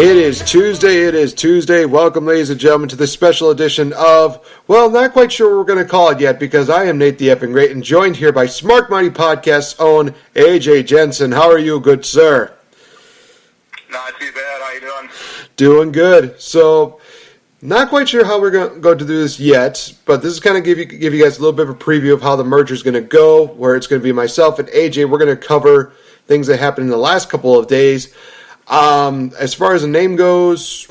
It is Tuesday. Welcome, ladies and gentlemen, to this special edition of, well, not quite sure what we're going to call it yet, because I am Nate the Effing Great, and joined here by Smark Money Podcast's own AJ Jensen. How are you, good sir? Not too bad. How you doing? Doing good. So, not quite sure how we're going to do this yet, but this is kind of give you guys a little bit of a preview of how the merger is going to go, where it's going to be myself and AJ. We're going to cover things that happened in the last couple of days. As far as the name goes,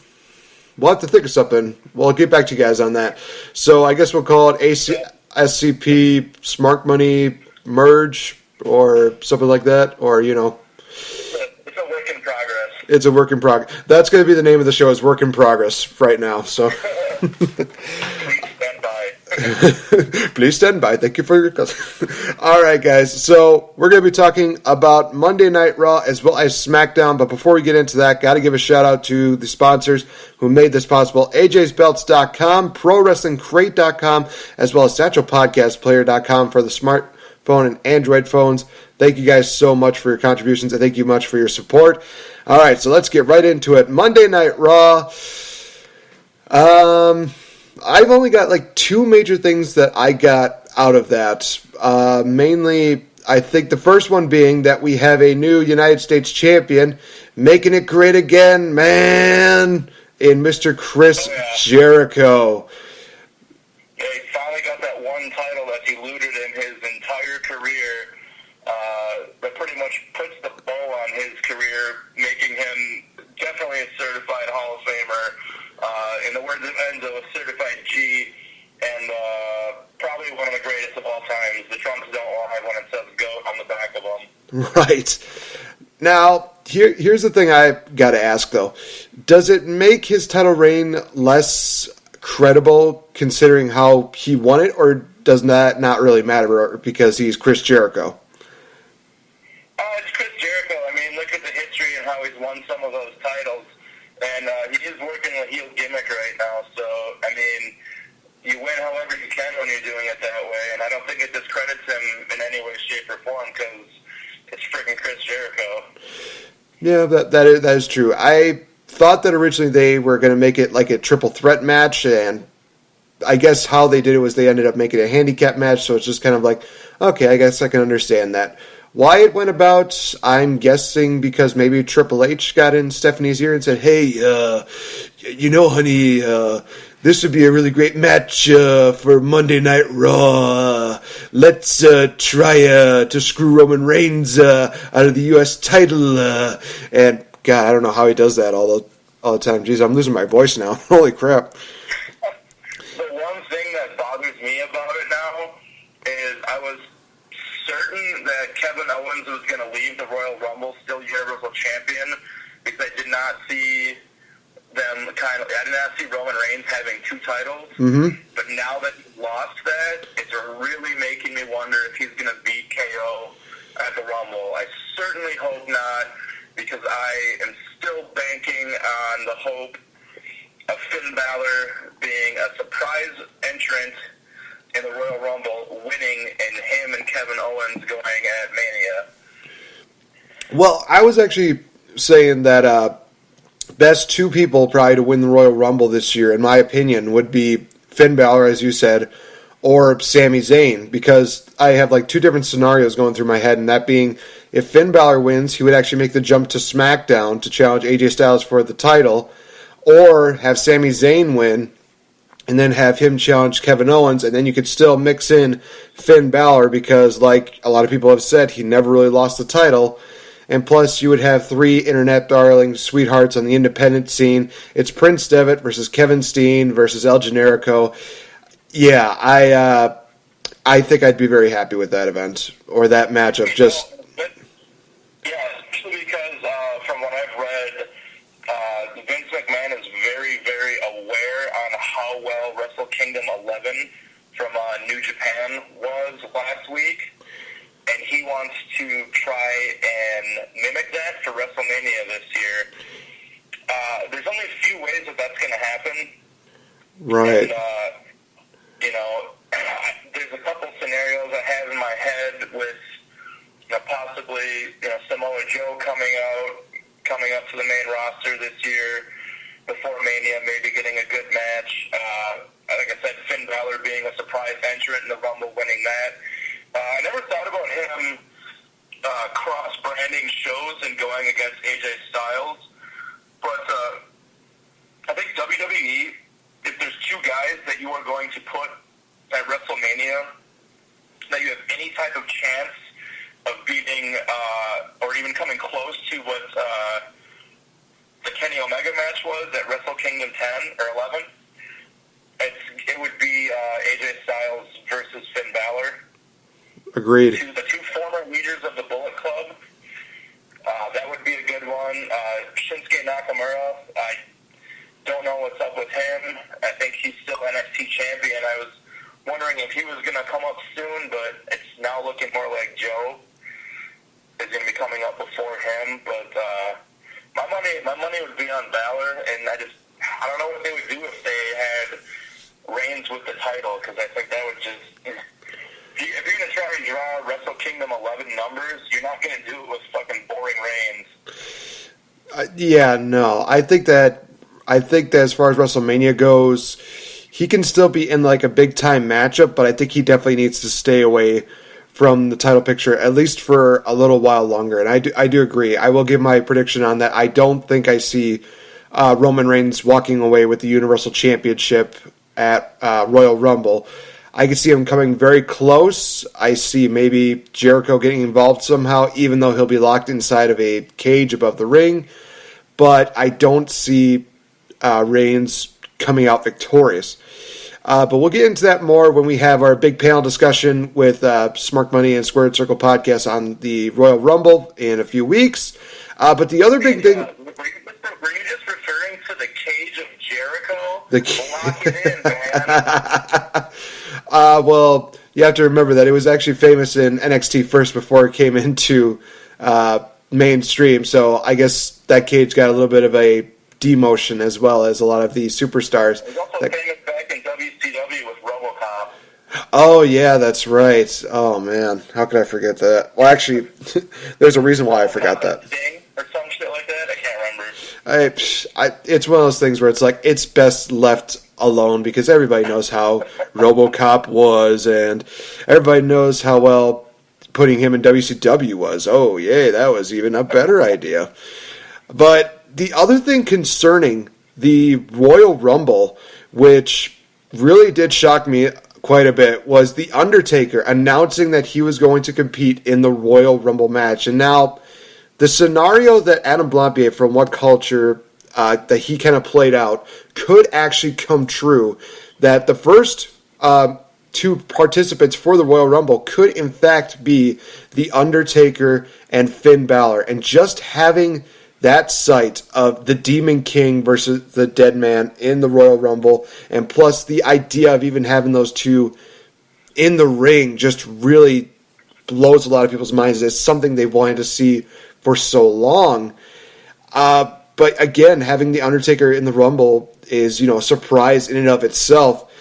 we'll have to think of something. We'll get back to you guys on that. So I guess we'll call it SCP Smark Money Merge or something like that, or, you know. It's a work in progress. It's a work in progress. That's going to be the name of the show, is Work in Progress right now. So Please stand by. Thank you for your call. All right, guys. So we're going to be talking about Monday Night Raw as well as SmackDown. But before we get into that, got to give a shout out to the sponsors who made this possible: AJsBelts.com, ProWrestlingCrate.com, as well as SatchelPodcastPlayer.com for the smartphone and Android phones. Thank you guys so much for your contributions, and thank you much for your support. All right, so let's get right into it. Monday Night Raw. I've only got like two major things that I got out of that. Mainly, I think the first one being that we have a new United States champion, making it great again, man, in Mr. Chris Jericho. Yeah, he finally got that one title that's eluded in his entire career. That pretty much puts the bow on his career, making him definitely a certified Hall of Famer. In the words of Enzo, a certified G, and probably one of the greatest of all times. The trunks don't lie when it says GOAT on the back of them. Right. Now, here's the thing I got to ask, though. Does it make his title reign less credible considering how he won it, or does that not really matter because he's Chris Jericho? It's Chris Jericho. I mean, look at the history and how he's won some of those titles. And he is working a heel gimmick right now, so, I mean, you win however you can when you're doing it that way, and I don't think it discredits him in any way, shape, or form, because it's freaking Chris Jericho. Yeah, that is true. I thought that originally they were going to make it like a triple threat match, and I guess how they did it was they ended up making it a handicap match, so it's just kind of like, okay, I guess I can understand that. Why it went about, I'm guessing because maybe Triple H got in Stephanie's ear and said, hey, you know, honey, this would be a really great match for Monday Night Raw. Let's try to screw Roman Reigns out of the U.S. title. And, God, I don't know how he does that all the time. Jeez, I'm losing my voice now. Holy crap. The one thing that bothers me about it now is I was certain that Kevin Owens was going to leave the Royal Rumble still Universal Champion, because I did not see I did not see Roman Reigns having two titles. Mm-hmm. But now that he's lost that, it's really making me wonder if he's going to beat KO at the Rumble. I certainly hope not, because I am still banking on the hope of Finn Balor being a surprise entrant in the Royal Rumble, winning, and him and Kevin Owens going at Mania. Well, I was actually saying that best two people probably to win the Royal Rumble this year, in my opinion, would be Finn Balor, as you said, or Sami Zayn, because I have like two different scenarios going through my head, and that being, if Finn Balor wins, he would actually make the jump to SmackDown to challenge AJ Styles for the title, or have Sami Zayn win, and then have him challenge Kevin Owens, and then you could still mix in Finn Balor, because like a lot of people have said, he never really lost the title. And plus, you would have three internet darling sweethearts on the independent scene. It's Prince Devitt versus Kevin Steen versus El Generico. Yeah, I think I'd be very happy with that event, or that matchup. Just yeah, especially because from what I've read, Vince McMahon is very, very aware on how well Wrestle Kingdom 11 from New Japan was last week, and he wants to try and mimic that for WrestleMania this year. There's only a few ways that that's going to happen. Right. And, there's a couple scenarios I have in my head with possibly Samoa Joe coming out coming up to the main roster this year before Mania, maybe getting a good match. Like I said, Finn Balor being a surprise entrant in the Rumble, winning that. I never thought about him cross-branding shows and going against AJ Styles, but I think WWE, if there's two guys that you are going to put at WrestleMania that you have any type of chance of beating or even coming close to what the Kenny Omega match was at Wrestle Kingdom 10 or 11, it would be AJ Styles versus Finn Balor. Agreed. The two former leaders of the Bullet Club. That would be a good one. Shinsuke Nakamura, I don't know what's up with him. I think he's still NXT champion. I was wondering if he was going to come up soon, but it's now looking more like Joe is going to be coming up before him. But my money would be on Balor, and I don't know what they would do if they had Reigns with the title, because I think that would just... If you're going to try to draw Wrestle Kingdom 11 numbers, you're not going to do it with fucking boring Reigns. Yeah, no. I think that as far as WrestleMania goes, he can still be in like a big time matchup, but I think he definitely needs to stay away from the title picture at least for a little while longer. And I do agree. I will give my prediction on that. I don't think I see Roman Reigns walking away with the Universal Championship at Royal Rumble. I can see him coming very close. I see maybe Jericho getting involved somehow, even though he'll be locked inside of a cage above the ring. But I don't see Reigns coming out victorious. But we'll get into that more when we have our big panel discussion with Smark Money and Squared Circle podcast on the Royal Rumble in a few weeks. But the other big thing... Were you just referring to the cage of Jericho? Lock it in, man. Well, you have to remember that it was actually famous in NXT first before it came into mainstream. So I guess that cage got a little bit of a demotion as well as a lot of the superstars. It was also famous back in WCW with RoboCop. Oh, yeah, that's right. Oh, man. How could I forget that? Well, actually, there's a reason why I forgot that. Sting or some shit like that? I can't remember. It's one of those things where it's like, it's best left alone because everybody knows how RoboCop was and everybody knows how well putting him in WCW was. Oh, yeah, that was even a better idea. But the other thing concerning the Royal Rumble, which really did shock me quite a bit, was The Undertaker announcing that he was going to compete in the Royal Rumble match. And now, the scenario that Adam Blampier from What Culture that he kind of played out could actually come true, that the first two participants for the Royal Rumble could in fact be The Undertaker and Finn Balor. And just having that sight of the Demon King versus the Dead Man in the Royal Rumble, and plus the idea of even having those two in the ring just really blows a lot of people's minds. It's something they've wanted to see for so long. But again, having The Undertaker in the Rumble is, a surprise in and of itself.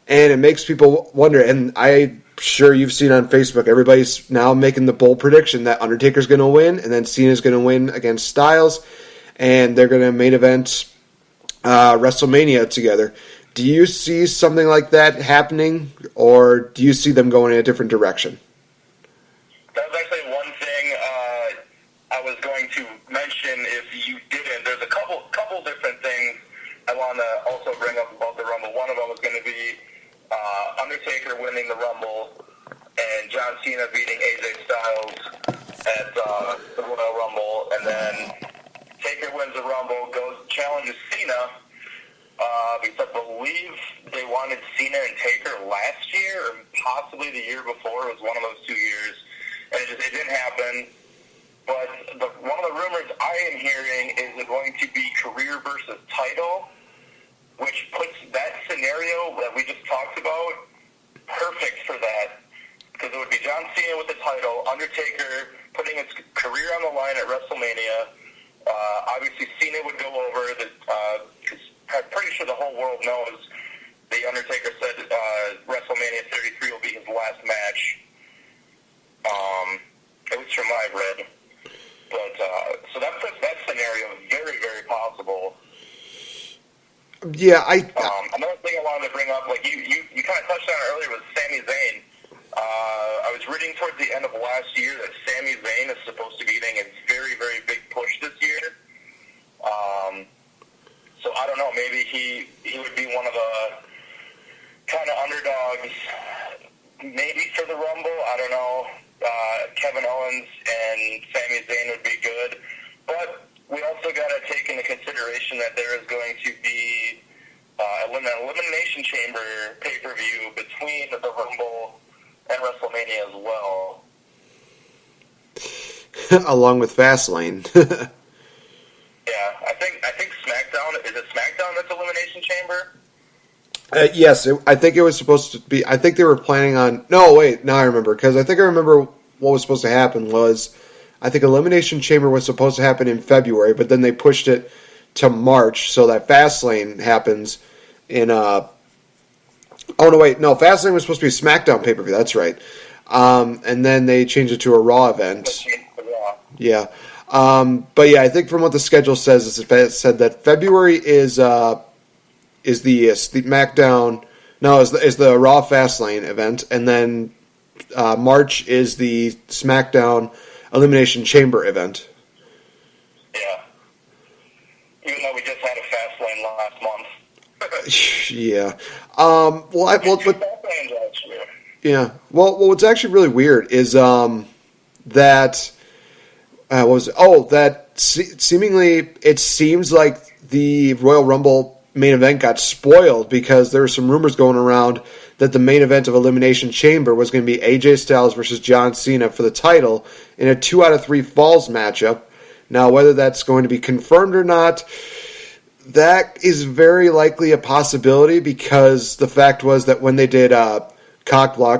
And it makes people wonder, and I'm sure you've seen on Facebook, everybody's now making the bold prediction that Undertaker's going to win, and then Cena's going to win against Styles, and they're going to main event WrestleMania together. Do you see something like that happening, or do you see them going in a different direction? That was actually one thing I was going to mention if you didn't. There's a couple different things I want to also bring up about the Rumble. One of them was going to be Undertaker winning the Rumble and John Cena beating AJ Styles at the Royal Rumble, and then Taker wins the Rumble, challenges Cena, because I believe they wanted Cena and Taker last year, or possibly the year before. It was one of those 2 years, and it didn't happen. But one of the rumors I am hearing is it going to be career versus title, which puts that scenario that we just talked about perfect for that, because it would be John Cena with the title, Undertaker putting his career on the line at WrestleMania. Obviously, Cena would go over, because I'm pretty sure the whole world knows the Undertaker said WrestleMania 33 will be his last match, at least from what I've read. But so that puts that scenario Another thing I wanted to bring up, like you kind of touched on it earlier, was Sami Zayn. I was reading towards the end of last year that Sami Zayn is supposed to be getting a very, very big push this year. So I don't know, maybe he would be one of the kind of underdogs, maybe for the Rumble. I don't know. Kevin Owens and Sami Zayn would be good, but we also got to take into consideration that there is going to be an Elimination Chamber pay-per-view between the Rumble and WrestleMania as well. Along with Fastlane. Yeah, I think SmackDown, is it SmackDown that's Elimination Chamber? Yes, I think it was supposed to be. I think they were planning on. No, wait, now I remember, because I think I remember what was supposed to happen was, I think Elimination Chamber was supposed to happen in February, but then they pushed it to March so that Fastlane happens in. Oh no, wait, no, Fastlane was supposed to be a SmackDown pay-per-view. That's right, and then they changed it to a Raw event. Yeah. But yeah, I think from what the schedule says, it said that February is the SmackDown. No, is the Raw Fastlane event, and then March is the SmackDown Elimination Chamber event. Yeah. Even though we just had a Fastlane last month. Yeah. Yeah. Well, what's actually really weird is that. Seemingly it seems like the Royal Rumble main event got spoiled because there were some rumors going around that the main event of Elimination Chamber was going to be AJ Styles versus John Cena for the title in a 2 out of 3 falls matchup. Now, whether that's going to be confirmed or not, that is very likely a possibility, because the fact was that when they did Roadblock,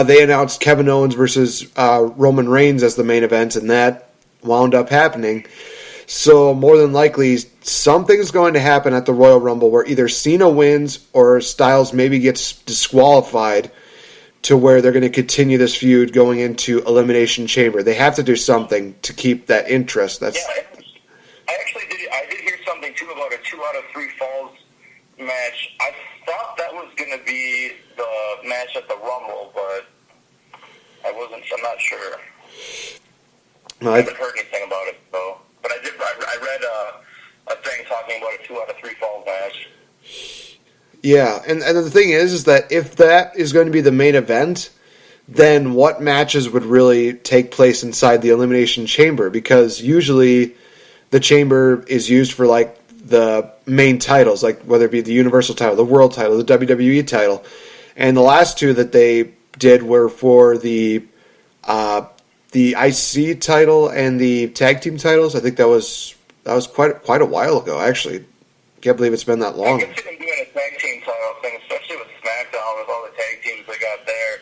they announced Kevin Owens versus Roman Reigns as the main event, and that wound up happening. So more than likely, something's going to happen at the Royal Rumble where either Cena wins or Styles maybe gets disqualified, to where they're going to continue this feud going into Elimination Chamber. They have to do something to keep that interest. I did hear something too about a 2 out of 3 falls match. I thought that was going to be the match at the Rumble, but I'm not sure. No, I haven't heard anything about it, though. But I read a thing talking about a 2 out of 3 falls match. Yeah, and the thing is that if that is going to be the main event, then what matches would really take place inside the Elimination Chamber? Because usually the Chamber is used for, like, the main titles, like whether it be the Universal title, the World title, the WWE title. And the last 2 that they did were for the IC title and the tag team titles. I think that was quite a while ago, actually. Can't believe it's been that long. I can see them doing a tag team title thing, especially with SmackDown, with all the tag teams they got there.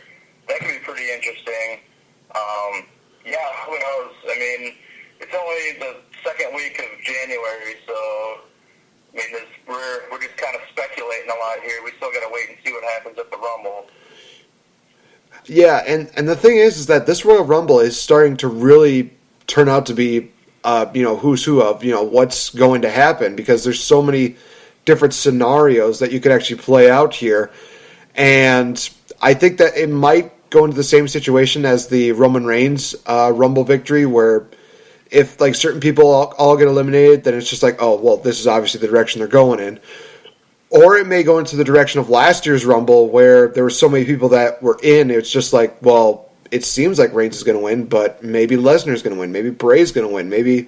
That could be pretty interesting. Who knows? I mean, it's only the second week of January, so we're just kind of speculating a lot here. We still got to wait and see what happens at the Rumble. Yeah, and the thing is that this Royal Rumble is starting to really turn out to be, who's who of, what's going to happen, because there's so many different scenarios that you could actually play out here. And I think that it might go into the same situation as the Roman Reigns Rumble victory, where if like certain people all get eliminated, then it's just like, oh, well, this is obviously the direction they're going in. Or it may go into the direction of last year's Rumble, where there were so many people that were in, it's just like, well, it seems like Reigns is going to win, but maybe Lesnar's going to win, maybe Bray's going to win, maybe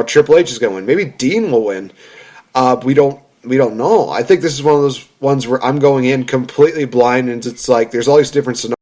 Triple H is going to win, maybe Dean will win. We don't know. I think this is one of those ones where I'm going in completely blind, and it's like there's all these different scenarios.